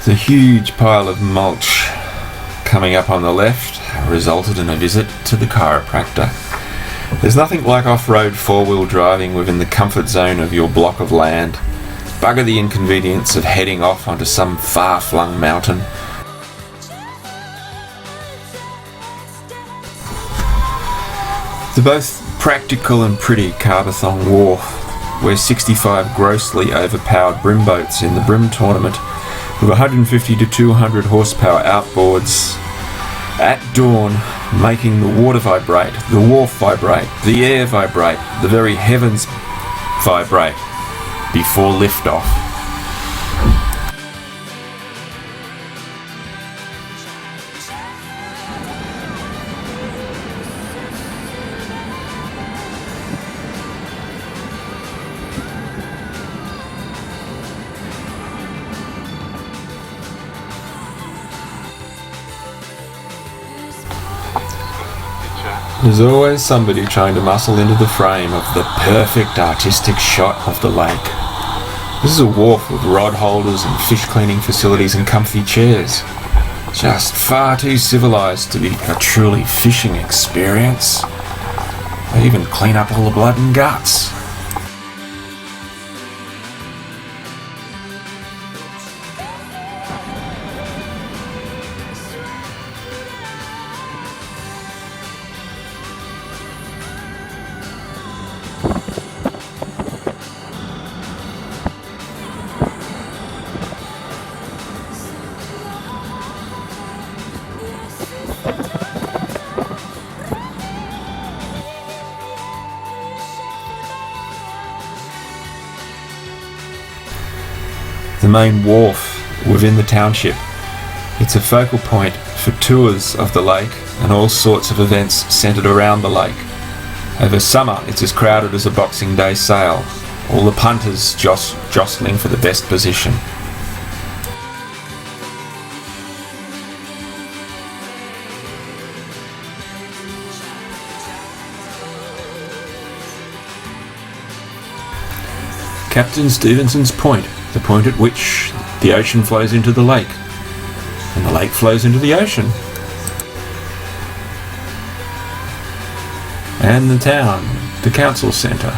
The huge pile of mulch coming up on the left resulted in a visit to the chiropractor. There's nothing like off-road four-wheel driving within the comfort zone of your block of land. Bugger the inconvenience of heading off onto some far-flung mountain. The both practical and pretty Carbathong Wharf, where 65 grossly overpowered brim boats in the brim tournament with 150 to 200 horsepower outboards at dawn, making the water vibrate, the wharf vibrate, the air vibrate, the very heavens vibrate before liftoff. There's always somebody trying to muscle into the frame of the perfect artistic shot of the lake. This is a wharf with rod holders and fish cleaning facilities and comfy chairs. Just far too civilised to be a truly fishing experience. They even clean up all the blood and guts. The main wharf within the township. It's a focal point for tours of the lake and all sorts of events centred around the lake. Over summer, it's as crowded as a Boxing Day sale, all the punters jostling for the best position. Captain Stevenson's Point, the point at which the ocean flows into the lake, and the lake flows into the ocean. And the town, the council centre.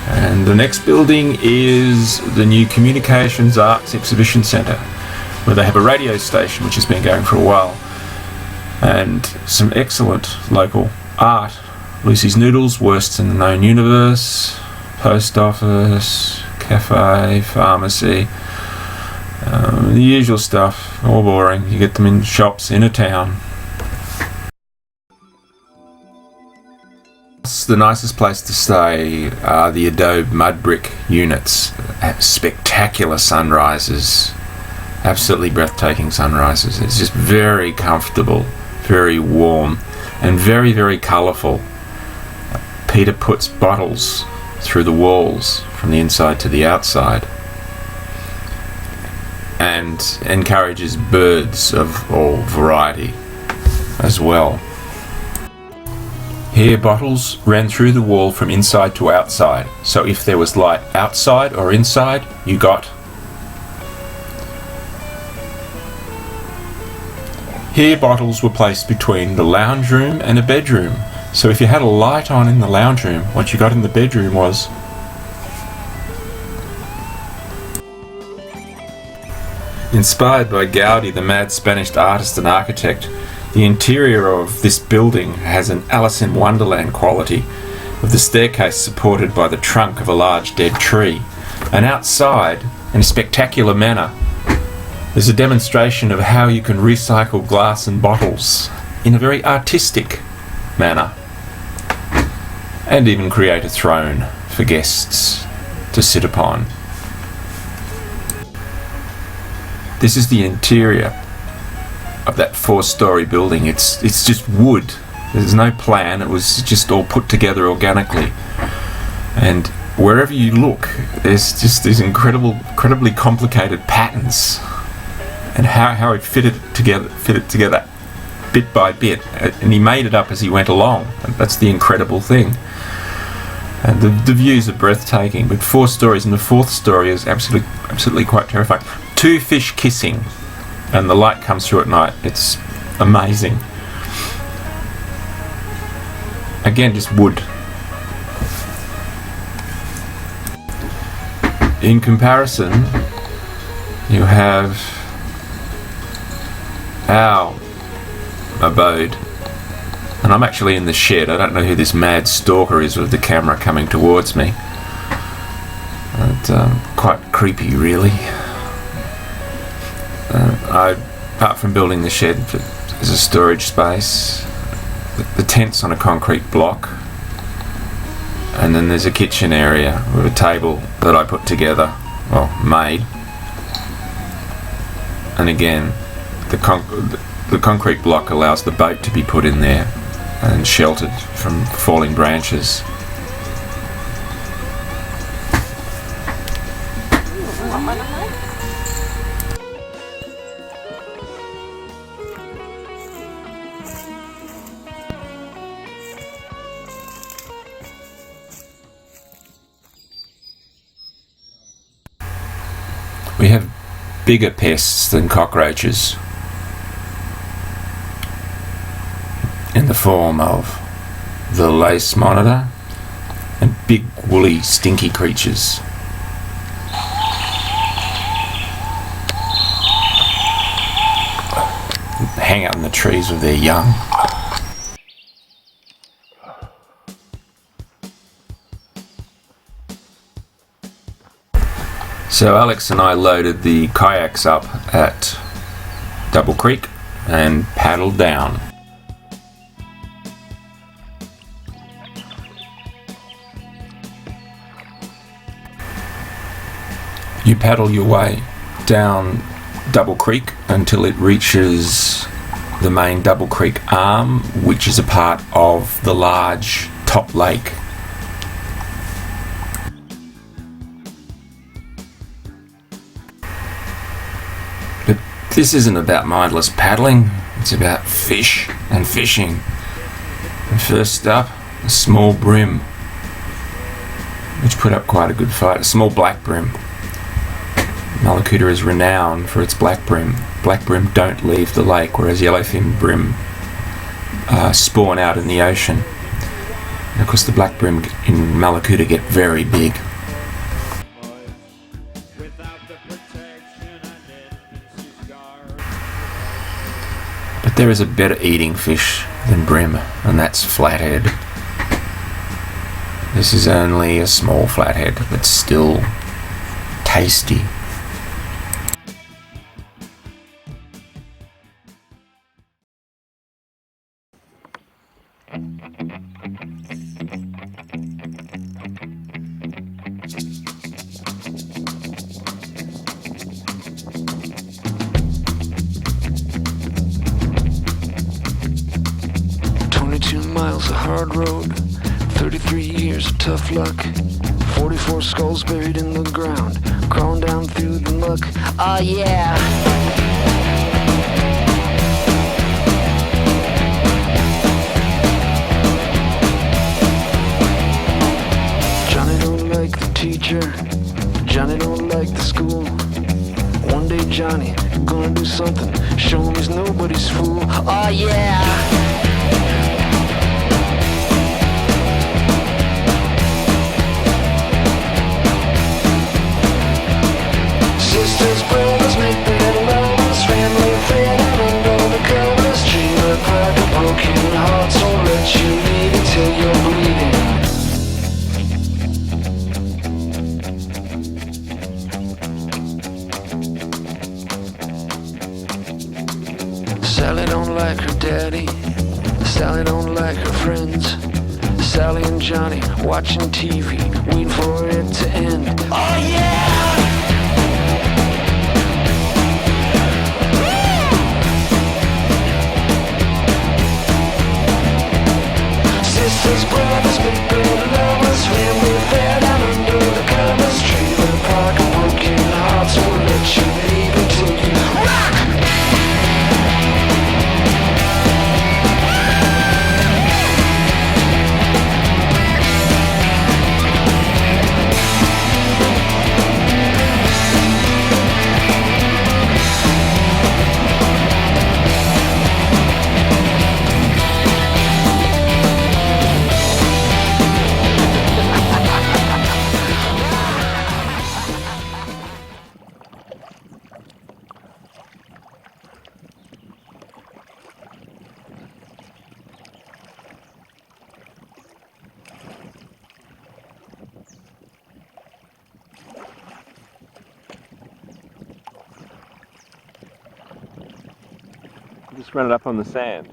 And the next building is the new Communications Arts Exhibition Centre, where they have a radio station which has been going for a while, and some excellent local art. Lucy's Noodles, Worst in the Known Universe, post office, cafe, pharmacy, the usual stuff, all boring. You get them in shops in a town. The nicest place to stay are the adobe mud brick units. Spectacular sunrises, absolutely breathtaking sunrises. It's just very comfortable, very warm, and very, very colourful. Peter puts bottles through the walls from the inside to the outside and encourages birds of all variety as well. Here, bottles ran through the wall from inside to outside, so if there was light outside or inside, you got. Here, bottles were placed between the lounge room and a bedroom. So if you had a light on in the lounge room, what you got in the bedroom was. Inspired by Gaudi, the mad Spanish artist and architect, the interior of this building has an Alice in Wonderland quality, with the staircase supported by the trunk of a large dead tree. And outside, in a spectacular manner, there's a demonstration of how you can recycle glass and bottles in a very artistic manner, and even create a throne for guests to sit upon. This is the interior of that 4-story building. It's just wood. There's no plan. It was just all put together organically. And wherever you look, there's just these incredibly complicated patterns, and how he fit it together bit by bit, and he made it up as he went along. And that's the incredible thing. And the views are breathtaking, but 4 stories, and the 4th story is absolutely quite terrifying. two fish kissing, and the light comes through at night. It's amazing. Again, just wood. In comparison, you have our abode, and I'm actually in the shed. I don't know who this mad stalker is with the camera coming towards me. It's quite creepy, really. Apart from building the shed as a storage space, the tent's on a concrete block, and then there's a kitchen area with a table that I put together, well, made. And again, the concrete block allows the boat to be put in there and sheltered from falling branches. We have bigger pests than cockroaches in the form of the lace monitor and big woolly stinky creatures. Hang out in the trees with their young. So Alex and I loaded the kayaks up at Double Creek and paddled down. You paddle your way down Double Creek until it reaches the main Double Creek arm, which is a part of the large top lake. But this isn't about mindless paddling, it's about fish and fishing. And first up, a small brim, which put up quite a good fight, a small black brim. Mallacoota is renowned for its black brim. Black brim don't leave the lake, whereas yellowfin brim spawn out in the ocean. And of course the black brim in Mallacoota get very big. But there is a better eating fish than brim, and that's flathead. This is only a small flathead, but still tasty. Miles of hard road, 33 years of tough luck, 44 skulls buried in the ground, crawling down through the muck. Oh yeah. Johnny don't like the teacher, Johnny don't like the school. One day Johnny gonna do something, show him he's nobody's fool. Oh yeah. Sisters, brothers, make better lovers, family affair under the covers. Dream a crack of broken hearts, won't let you leave until you're bleeding. Sally don't like her daddy, Sally don't like her friends. Sally and Johnny watching TV, waiting for it to end. Oh yeah! Sisters, brothers, big bad lovers, family affair down under the covers. Dream in a park of broken hearts, won't let you leave until you rock. just run it up on the sand.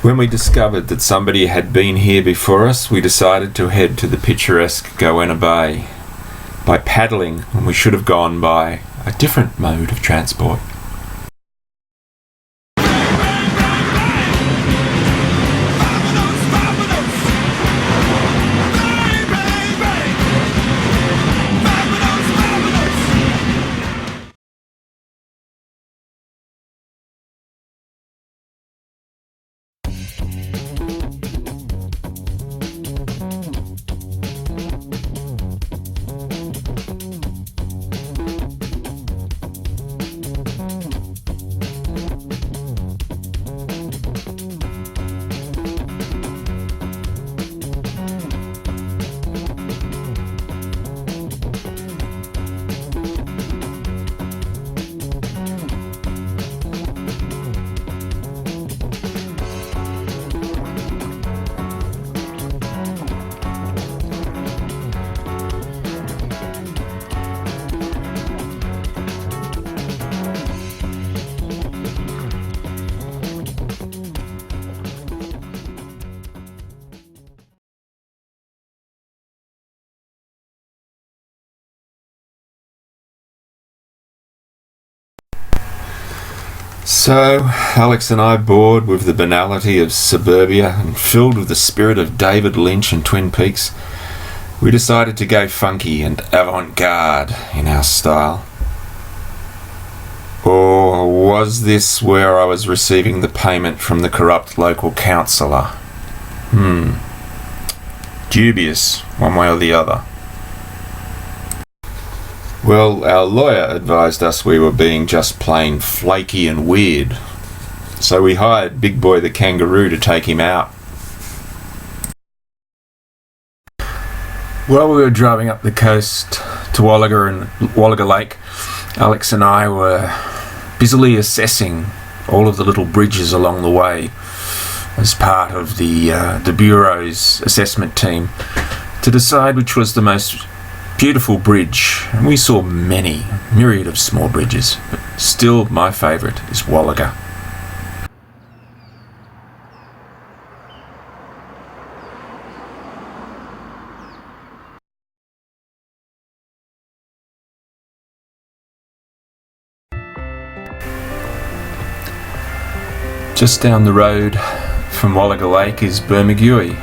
When we discovered that somebody had been here before us, we decided to head to the picturesque Goanna Bay by paddling when we should have gone by a different mode of transport. So, Alex and I, bored with the banality of suburbia and filled with the spirit of David Lynch and Twin Peaks, we decided to go funky and avant-garde in our style. Or was this where I was receiving the payment from the corrupt local councillor? Dubious, one way or the other. Well, our lawyer advised us we were being just plain flaky and weird, so we hired Big Boy the Kangaroo to take him out. While we were driving up the coast to Wallaga Lake, Alex and I were busily assessing all of the little bridges along the way as part of the Bureau's assessment team to decide which was the most beautiful bridge. And we saw myriad of small bridges, but still my favourite is Wallaga. Just down the road from Wallaga Lake is Bermagui,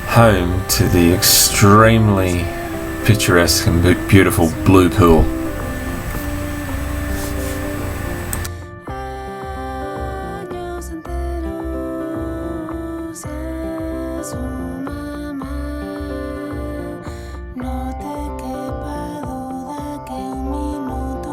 home to the extremely picturesque and beautiful Blue Pool. No te quepa duda que un minuto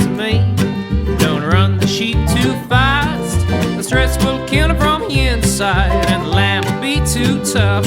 to me. Don't run the sheep too fast. The stress will kill it from the inside, and the lamb will be too tough.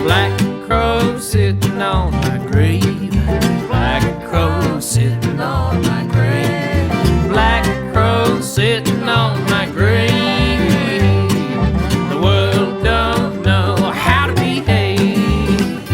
Black crow sitting on my grave. Black crow sitting on my grave. Black crow sitting on my grave. The world don't know how to behave.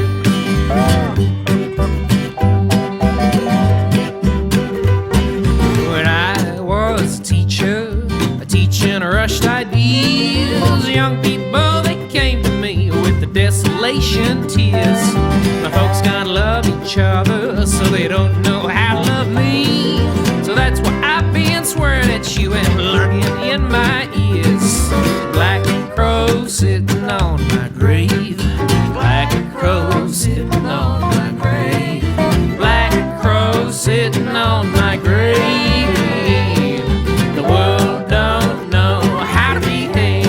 When I was a teacher, teaching rushed ideas, young people, they came to me with the desolation tears. My folks gotta love each other, so they don't know how to love me. So that's why I've been swearing at you and lurking in my ears. Black crow sitting on my grave. Black crow sitting on my grave. Black crow sitting on my grave. The world don't know how to behave.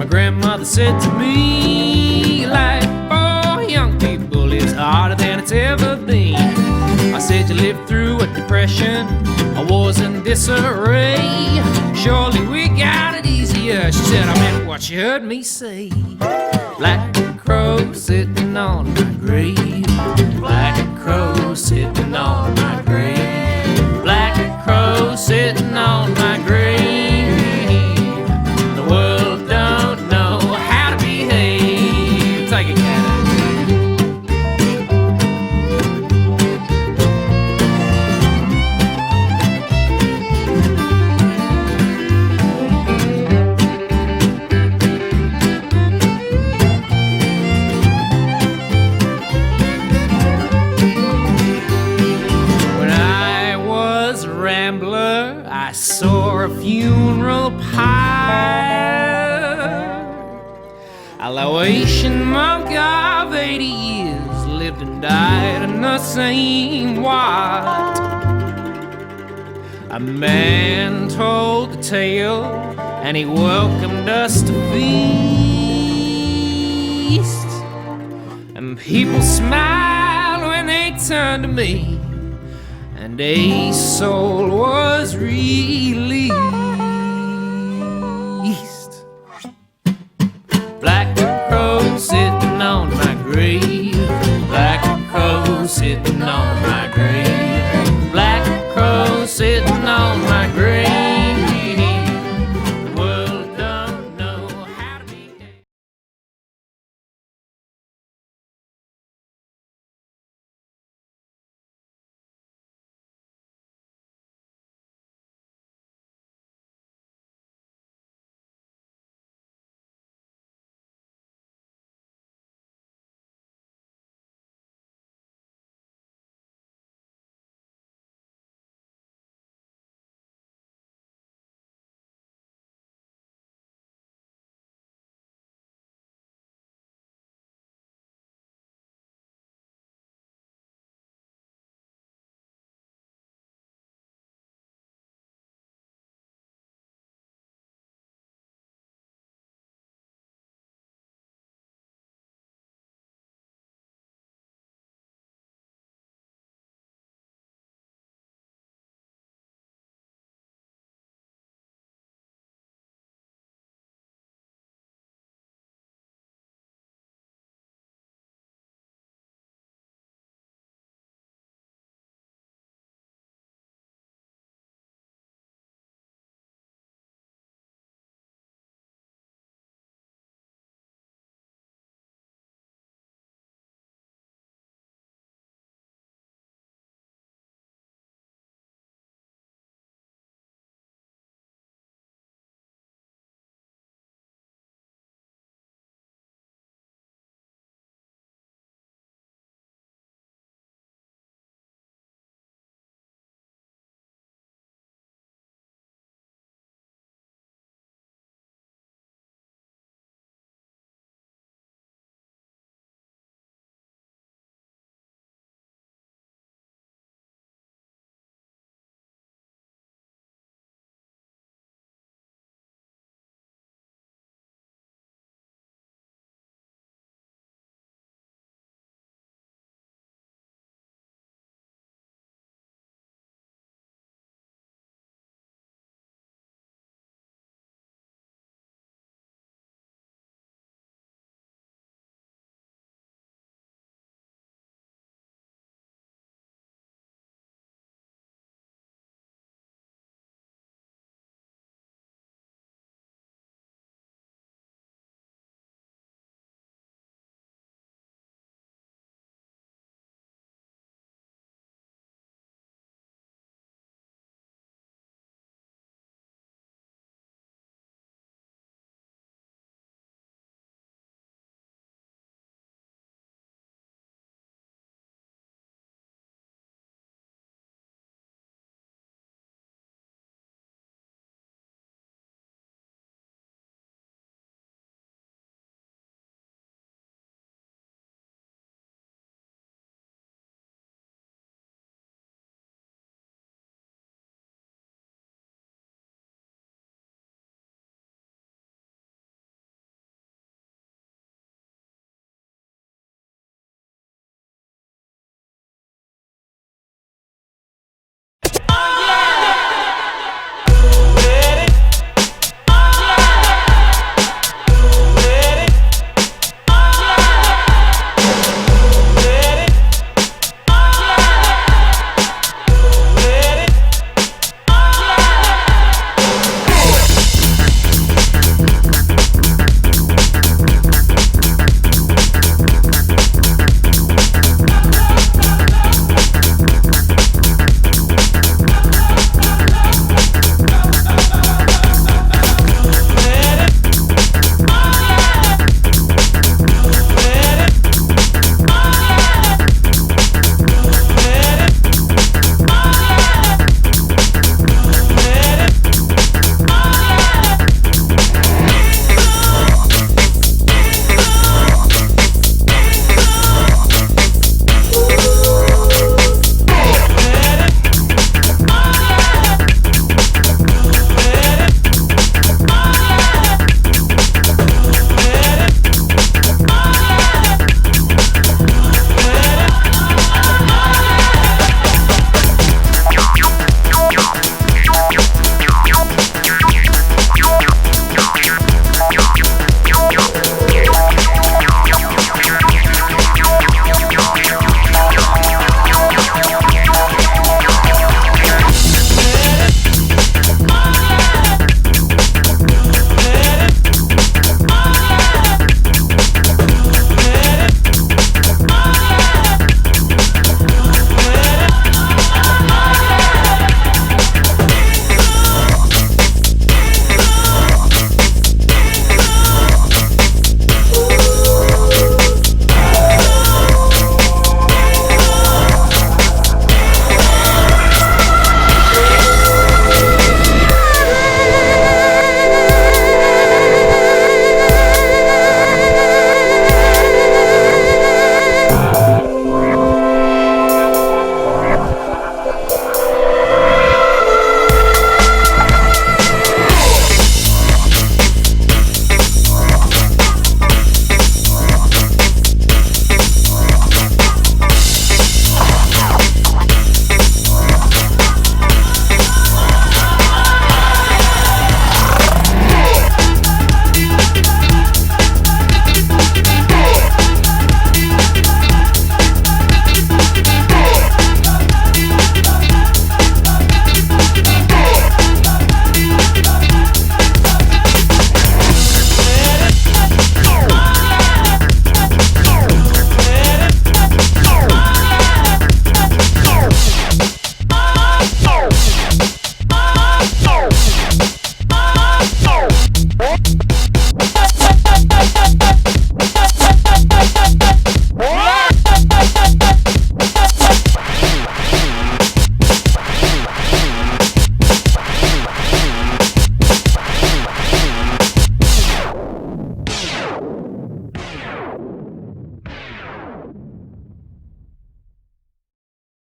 Grandmother said to me, life for young people is harder than it's ever been. I said, you lived through a depression, a wars in disarray. Surely we got it easier. She said, I meant what you heard me say. Black crow sitting on my grave. Black crow sitting on my grave. Black crow sitting on my grave. The world don't know how to behave. Take it, Canada. When I was a rambler, I saw a funeral pyre. A Laotian monk of 80 years lived and died in the same ward. A man told the tale, and he welcomed us to feast. And people smiled when they turned to me, and a soul was released. Black crow sitting on my grave. Black crow sitting on my grave.